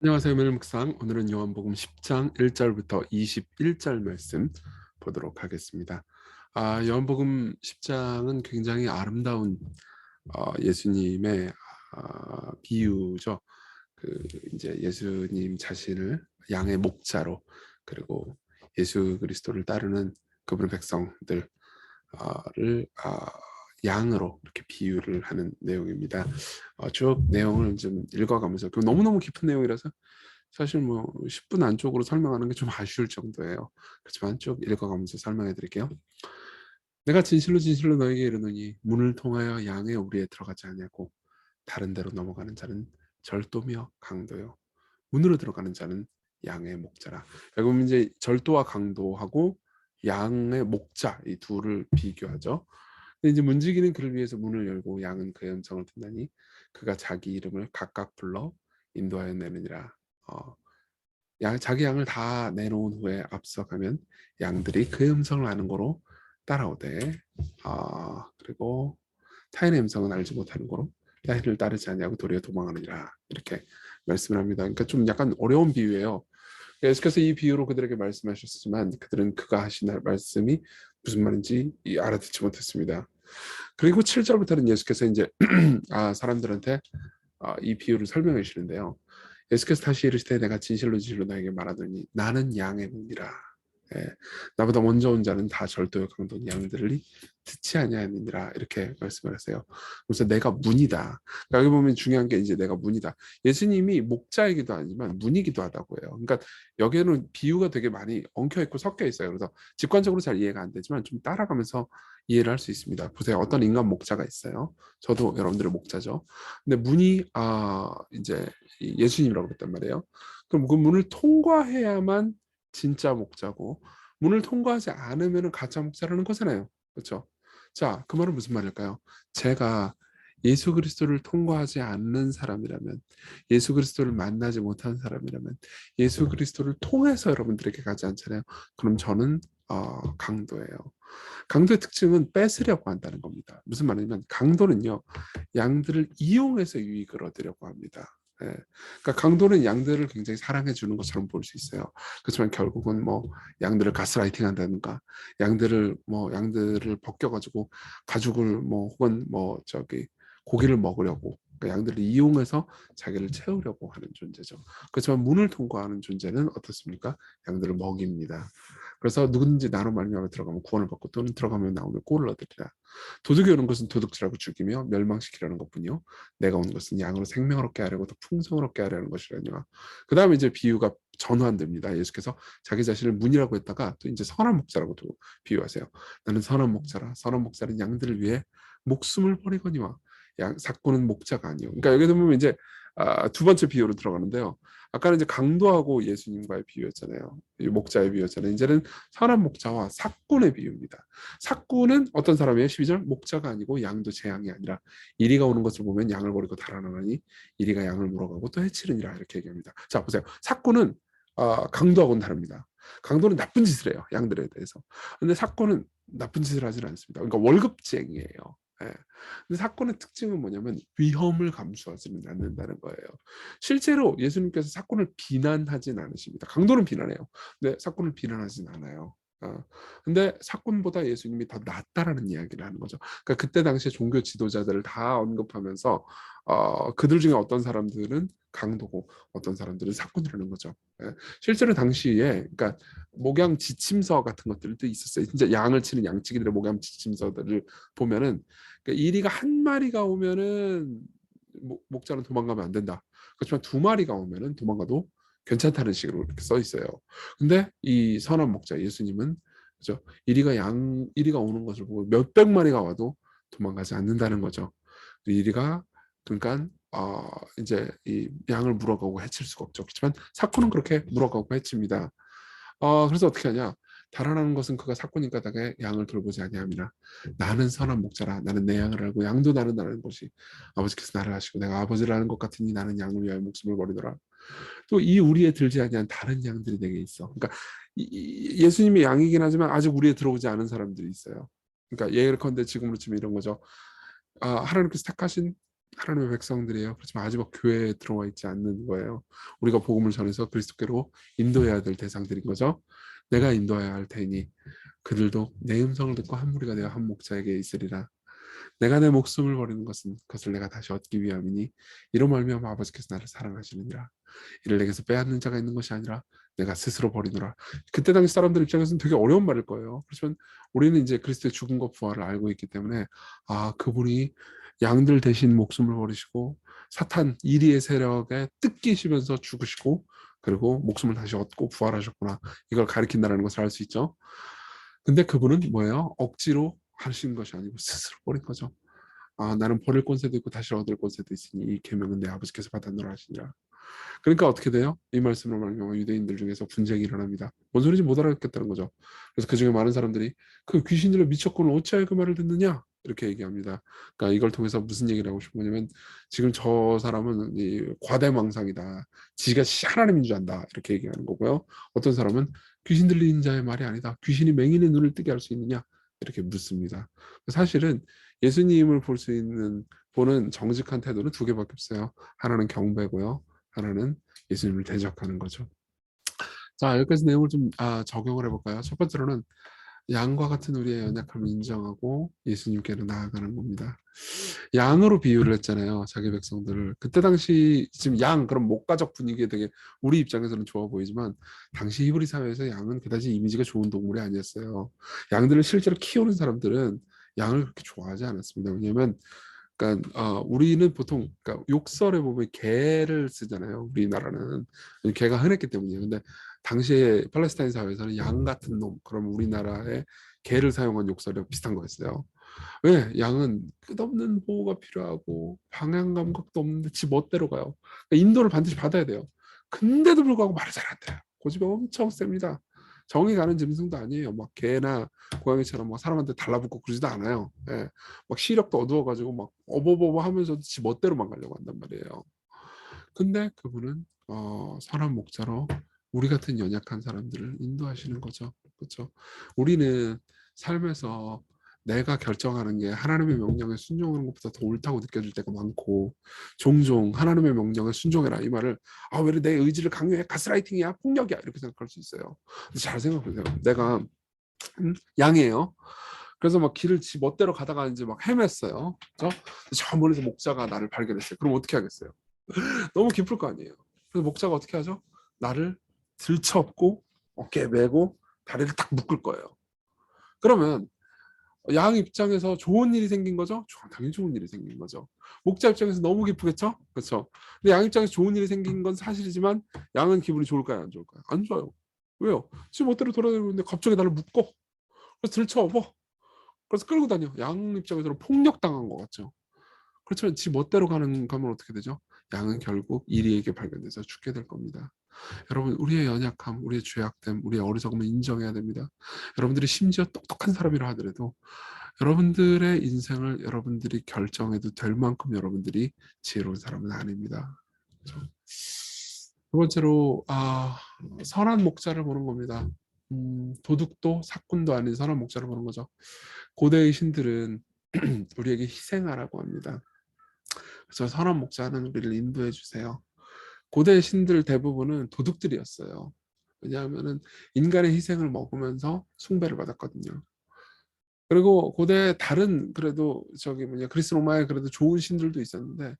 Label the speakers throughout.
Speaker 1: 안녕하세요. 매일 묵상. 오늘은 요한복음 10장 1절부터 21절 말씀 보도록 하겠습니다. 요한복음 10장은 굉장히 아름다운 예수님의 비유죠. 이제 예수님 자신을 양의 목자로, 그리고 예수 그리스도를 따르는 그분의 백성들을 양으로 이렇게 비유를 하는 내용입니다. 쭉 내용을 좀 읽어가면서, 너무너무 깊은 내용이라서 사실 뭐 10분 안쪽으로 설명하는 게 좀 아쉬울 정도예요. 그렇지만 쭉 읽어가면서 설명해 드릴게요. 내가 진실로 진실로 너에게 이르노니 문을 통하여 양의 우리에 들어가지 아니하고 다른 데로 넘어가는 자는 절도며 강도요, 문으로 들어가는 자는 양의 목자라. 여기 보면 이제 절도와 강도하고 양의 목자, 이 둘을 비교하죠. 근데 이제 문지기는 그를 위해서 문을 열고 양은 그의 음성을 듣나니 그가 자기 이름을 각각 불러 인도하여 내느니라. 어, 자기 양을 다 내놓은 후에 앞서가면 양들이 그의 음성을 아는 거로 따라오되, 그리고 타인의 음성은 알지 못하는 거로 타인을 따르지 아니하고 도리어 도망하느니라, 이렇게 말씀을 합니다. 그러니까 좀 약간 어려운 비유예요. 예수께서 이 비유로 그들에게 말씀하셨지만 그들은 그가 하신 말씀이 무슨 말인지 알아듣지 못했습니다. 그리고 7절부터는 예수께서 이제 사람들한테 이 비유를 설명해 주시는데요. 예수께서 다시 이르시되 내가 진실로 진실로 너에게 말하노니 나는 양의 문이라. 예, 나보다 먼저 온 자는 다 절도요 강도는 양들을 듣지 아니하느니라, 이렇게 말씀을 하세요. 그래서 내가 문이다. 그러니까 여기 보면 중요한 게 이제 내가 문이다. 예수님이 목자이기도 하지만 문이기도 하다고 해요. 그러니까 여기에는 비유가 되게 많이 엉켜 있고 섞여 있어요. 그래서 직관적으로 잘 이해가 안 되지만 좀 따라가면서 이해를 할 수 있습니다. 보세요. 어떤 인간 목자가 있어요. 저도 여러분들의 목자죠. 근데 문이 이제 예수님이라고 그랬단 말이에요. 그럼 그 문을 통과해야만 진짜 목자고, 문을 통과하지 않으면 가짜 목자라는 거잖아요. 그렇죠? 자, 그 말은 무슨 말일까요? 제가 예수 그리스도를 통과하지 않는 사람이라면, 예수 그리스도를 만나지 못한 사람이라면, 예수 그리스도를 통해서 여러분들에게 가지 않잖아요. 그럼 저는 강도예요. 강도의 특징은 뺏으려고 한다는 겁니다. 무슨 말이냐면 강도는요, 양들을 이용해서 유익을 얻으려고 합니다. 예. 그러니까 강도는 양들을 굉장히 사랑해 주는 것처럼 볼 수 있어요. 그렇지만 결국은 뭐 양들을 가스라이팅 한다든가, 양들을 벗겨가지고 가죽을 혹은 고기를 먹으려고, 그러니까 양들을 이용해서 자기를 채우려고 하는 존재죠. 그렇지만 문을 통과하는 존재는 어떻습니까? 양들을 먹입니다. 그래서 누구든지 나로 말미암아 들어가면 구원을 받고 또는 들어가면 나오면 꼴을 얻으리라. 도둑이 오는 것은 도둑질하고 죽이며 멸망시키려는 것뿐이요 내가 온 것은 양으로 생명을 얻게 하려고 더 풍성을 얻게 하려는 것이라니와. 그 다음에 이제 비유가 전환됩니다. 예수께서 자기 자신을 문이라고 했다가 또 이제 선한 목자라고도 비유하세요. 나는 선한 목자라. 선한 목자는 양들을 위해 목숨을 버리거니와. 사꾼은 목자가 아니요. 그러니까 여기서 보면 이제 두 번째 비유로 들어가는데요. 아까는 이제 강도하고 예수님과의 비유였잖아요. 목자의 비유였잖아요. 이제는 선한 목자와 삭꾼의 비유입니다. 삭꾼은 어떤 사람이에요? 12절, 목자가 아니고 양도 제 양이 아니라 이리가 오는 것을 보면 양을 버리고 달아나니 이리가 양을 물어가고 또 해치느니라, 이렇게 얘기합니다. 자, 보세요. 삭꾼은 강도하고는 다릅니다. 강도는 나쁜 짓을 해요, 양들에 대해서. 근데 삭꾼은 나쁜 짓을 하지는 않습니다. 그러니까 월급쟁이에요. 예. 근데 사건의 특징은 뭐냐면 위험을 감수하지는 않는다는 거예요. 실제로 예수님께서 사건을 비난하진 않으십니다. 강도는 비난해요. 근데 사건을 비난하진 않아요. 근데 사건보다 예수님이 더 낫다라는 이야기를 하는 거죠. 그러니까 그때 당시에 종교 지도자들을 다 언급하면서 그들 중에 어떤 사람들은 강도고 어떤 사람들은 사건이라는 거죠. 예. 실제로 당시에, 그러니까 목양 지침서 같은 것들도 있었어요. 진짜 양을 치는 양치기들의 목양 지침서들을 보면은, 그러니까 이리가 한 마리가 오면은 목자는 도망가면 안 된다. 그렇지만 두 마리가 오면은 도망가도 괜찮다는 식으로 이렇게 써 있어요. 근데 이 선한 목자 예수님은, 그죠? 이리가 오는 것을 보고 몇백 마리가 와도 도망가지 않는다는 거죠. 이리가, 그러니까 이제 이 양을 물어가고 해칠 수가 없죠. 그렇지만 사쿠는 그렇게 물어가고 해칩니다. 그래서 어떻게 하냐? 달아나는 것은 그가 사꾼인 까닭에 양을 돌보지 아니함이라. 나는 선한 목자라. 나는 내 양을 알고 양도 나는 나는 것이 아버지께서 나를 하시고 내가 아버지를 아는 것 같으니 나는 양을 위하여 목숨을 버리더라. 또 이 우리에 들지 아니한 다른 양들이 내게 있어. 그러니까 예수님이 양이긴 하지만 아직 우리에 들어오지 않은 사람들이 있어요. 그러니까 예컨대 지금으로 치면 이런 거죠. 하나님께서 택하신 하나님의 백성들이에요. 그렇지만 아직 교회에 들어와 있지 않는 거예요. 우리가 복음을 전해서 그리스도께로 인도해야 될 대상들인 거죠. 내가 인도해야 할 테니 그들도 내 음성을 듣고 한 무리가 되어 한 목자에게 있으리라. 내가 내 목숨을 버리는 것은 그것을 내가 다시 얻기 위함이니 이로 말미암아 아버지께서 나를 사랑하시느니라. 이를 내게서 빼앗는 자가 있는 것이 아니라 내가 스스로 버리노라. 그때 당시 사람들 입장에서는 되게 어려운 말일 거예요. 그렇지만 우리는 이제 그리스도의 죽음과 부활을 알고 있기 때문에 그분이 양들 대신 목숨을 버리시고 사탄 이리의 세력에 뜯기시면서 죽으시고 그리고 목숨을 다시 얻고 부활하셨구나. 이걸 가리킨다는 것을 알 수 있죠. 근데 그분은 뭐예요? 억지로 하신 것이 아니고 스스로 버린 거죠. 나는 버릴 권세도 있고 다시 얻을 권세도 있으니 이 계명은 내 아버지께서 받았노라 하시니라. 그러니까 어떻게 돼요? 이 말씀을 말미암아 유대인들 중에서 분쟁이 일어납니다. 뭔 소리인지 못 알아듣겠다는 거죠. 그래서 그 중에 많은 사람들이 그 귀신들로 미쳤고는 어찌하여 그 말을 듣느냐 이렇게 얘기합니다. 그러니까 이걸 통해서 무슨 얘기를 하고 싶은 거냐면 지금 저 사람은 이 과대망상이다. 지가 하나님인 줄 안다 이렇게 얘기하는 거고요. 어떤 사람은 귀신 들린 자의 말이 아니다. 귀신이 맹인의 눈을 뜨게 할 수 있느냐 이렇게 묻습니다. 사실은 예수님을 볼 수 있는 보는 정직한 태도는 두 개밖에 없어요. 하나는 경배고요. 하나는 예수님을 대적하는 거죠. 자, 여기까지 내용을 좀 적용을 해볼까요? 첫 번째로는 양과 같은 우리의 연약함을 인정하고 예수님께로 나아가는 겁니다. 양으로 비유를 했잖아요. 자기 백성들을. 그때 당시 지금 양 그럼 목가적 분위기에 되게 우리 입장에서는 좋아 보이지만 당시 히브리 사회에서 양은 그다지 이미지가 좋은 동물이 아니었어요. 양들을 실제로 키우는 사람들은 양을 그렇게 좋아하지 않았습니다. 왜냐하면 그러니까 우리는 보통 그러니까 욕설에 보면 개를 쓰잖아요. 우리나라는 개가 흔했기 때문이에요. 근데 당시에 팔레스타인 사회에서는 양 같은 놈, 그럼 우리나라에 개를 사용한 욕설이랑 비슷한 거였어요. 왜? 양은 끝없는 보호가 필요하고 방향 감각도 없는데 지 멋대로 가요. 그러니까 인도를 반드시 받아야 돼요. 근데도 불구하고 말을 잘 안 돼요. 고집이 엄청 셉니다. 정이 가는 짐승도 아니에요. 막 개나 고양이처럼 막 사람한테 달라붙고 그러지도 않아요. 예. 막 시력도 어두워가지고 막 어버버버 하면서도 지 멋대로만 가려고 한단 말이에요. 근데 그분은 선한 목자로 우리 같은 연약한 사람들을 인도하시는 거죠. 그렇죠? 우리는 삶에서 내가 결정하는 게 하나님의 명령에 순종하는 것보다 더 옳다고 느껴질 때가 많고 종종 하나님의 명령에 순종해라 이 말을 왜 내 의지를 강요해 가스라이팅이야 폭력이야 이렇게 생각할 수 있어요. 잘 생각해보세요. 내가 양이에요. 그래서 막 길을 지 멋대로 가다가 이제 막 헤맸어요. 그렇죠? 저 멀리서 목자가 나를 발견했어요. 그럼 어떻게 하겠어요? 너무 기쁠 거 아니에요. 그래서 목자가 어떻게 하죠? 나를 들쳐업고 어깨에 메고 다리를 딱 묶을 거예요. 그러면 양 입장에서 좋은 일이 생긴 거죠? 당연히 좋은 일이 생긴 거죠. 목자 입장에서 너무 기쁘겠죠? 그렇죠. 근데 양 입장에서 좋은 일이 생긴 건 사실이지만 양은 기분이 좋을까요? 안 좋을까요? 안 좋아요. 왜요? 지 멋대로 돌아다니고 있는데 갑자기 나를 묶어. 그래서 들쳐업어. 그래서 끌고 다녀. 양 입장에서는 폭력당한 것 같죠. 그렇지만 지 멋대로 가면 어떻게 되죠? 양은 결국 이리에게 발견돼서 죽게 될 겁니다. 여러분 우리의 연약함, 우리의 죄악됨, 우리의 어리석음을 인정해야 됩니다. 여러분들이 심지어 똑똑한 사람이라 하더라도 여러분들의 인생을 여러분들이 결정해도 될 만큼 여러분들이 지혜로운 사람은 아닙니다. 그렇죠? 두 번째로 선한 목자를 보는 겁니다. 도둑도 사꾼도 아닌 선한 목자를 보는 거죠. 고대의 신들은 우리에게 희생하라고 합니다. 그래서 선한 목자는 우리를 인도해 주세요. 고대 신들 대부분은 도둑들이었어요. 왜냐하면은 인간의 희생을 먹으면서 숭배를 받았거든요. 그리고 고대 다른 그래도 그리스 로마에 그래도 좋은 신들도 있었는데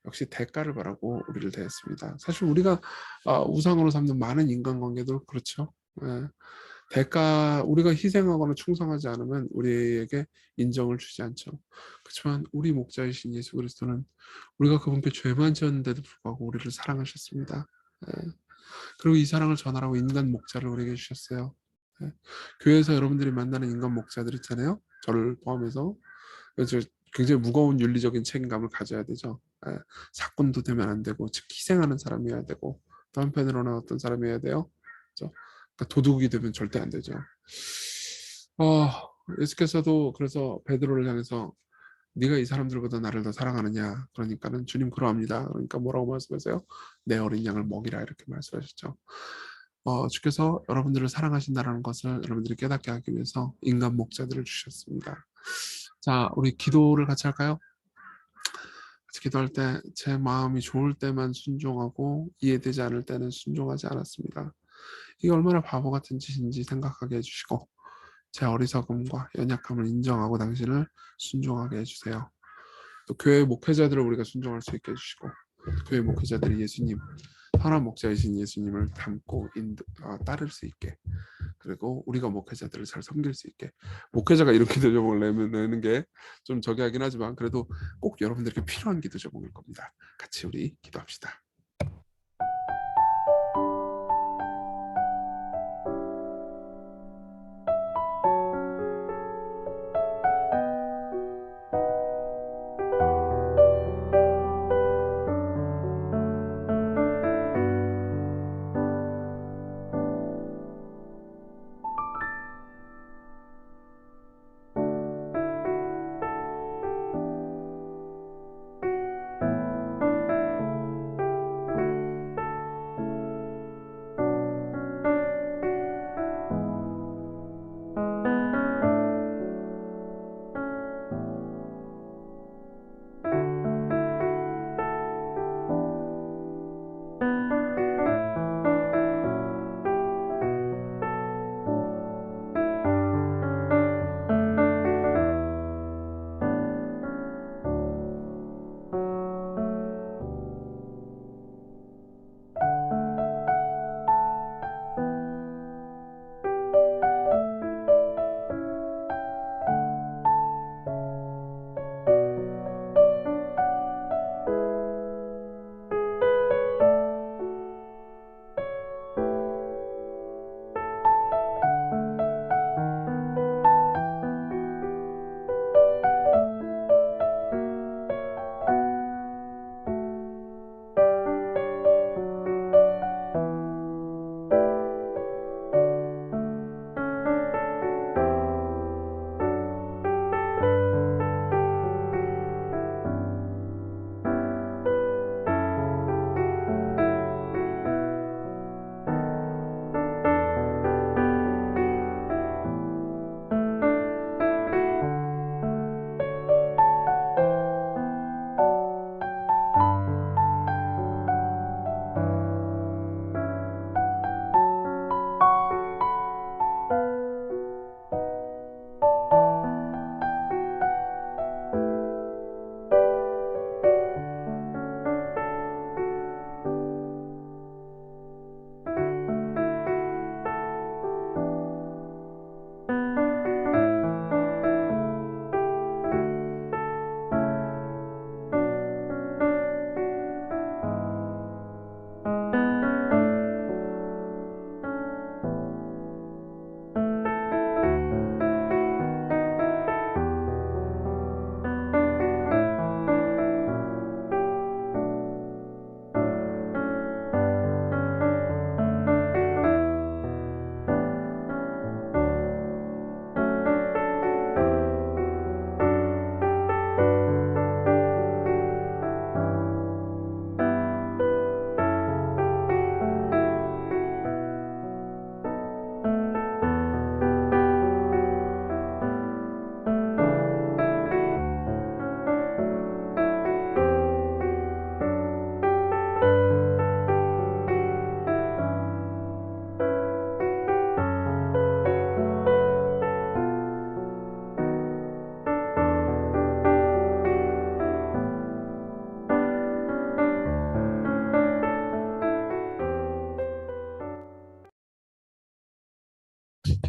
Speaker 1: 역시 대가를 바라고 우리를 대했습니다. 사실 우리가 우상으로 삼는 많은 인간관계도 그렇죠. 예. 우리가 희생하거나 충성하지 않으면 우리에게 인정을 주지 않죠. 그렇지만 우리 목자이신 예수 그리스도는 우리가 그분께 죄만 지었는데도 불구하고 우리를 사랑하셨습니다. 예. 그리고 이 사랑을 전하라고 인간 목자를 우리에게 주셨어요. 예. 교회에서 여러분들이 만나는 인간 목자들 있잖아요. 저를 포함해서 그래서 굉장히 무거운 윤리적인 책임감을 가져야 되죠. 예. 사건도 되면 안 되고 즉 희생하는 사람이어야 되고 또 한편으로는 어떤 사람이어야 돼요. 그렇죠? 그러니까 도둑이 되면 절대 안 되죠. 예수께서도 그래서 베드로를 향해서 네가 이 사람들보다 나를 더 사랑하느냐 그러니까는 주님 그러합니다. 그러니까 뭐라고 말씀하세요? 내 어린 양을 먹이라 이렇게 말씀하셨죠. 주께서 여러분들을 사랑하신다는 것을 여러분들이 깨닫게 하기 위해서 인간 목자들을 주셨습니다. 자, 우리 기도를 같이 할까요? 같이 기도할 때 제 마음이 좋을 때만 순종하고 이해되지 않을 때는 순종하지 않았습니다. 이게 얼마나 바보 같은 짓인지 생각하게 해주시고 제 어리석음과 연약함을 인정하고 당신을 순종하게 해주세요. 또 교회 목회자들을 우리가 순종할 수 있게 해주시고 교회 목회자들이 예수님, 선한 목자이신 예수님을 닮고 따를 수 있게, 그리고 우리가 목회자들을 잘 섬길 수 있게. 목회자가 이런 기도 제목을 내는 게 좀 저기 하긴 하지만 그래도 꼭 여러분들에게 필요한 기도 제목일 겁니다. 같이 우리 기도합시다.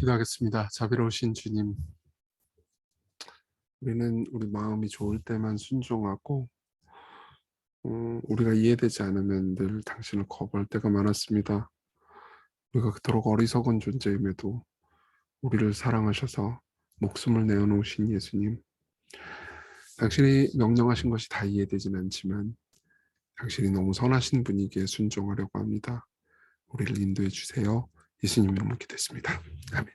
Speaker 1: 기도하겠습니다. 자비로우신 주님, 우리는 우리 마음이 좋을 때만 순종하고 우리가 이해되지 않으면 늘 당신을 거부할 때가 많았습니다. 우리가 그토록 어리석은 존재임에도 우리를 사랑하셔서 목숨을 내어놓으신 예수님, 당신이 명령하신 것이 다 이해되진 않지만 당신이 너무 선하신 분이기에 순종하려고 합니다. 우리를 인도해 주세요. 예수님 이름으로 기도했습니다. 아멘.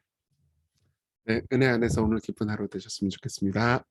Speaker 1: 네, 은혜 안에서 오늘 기쁜 하루 되셨으면 좋겠습니다.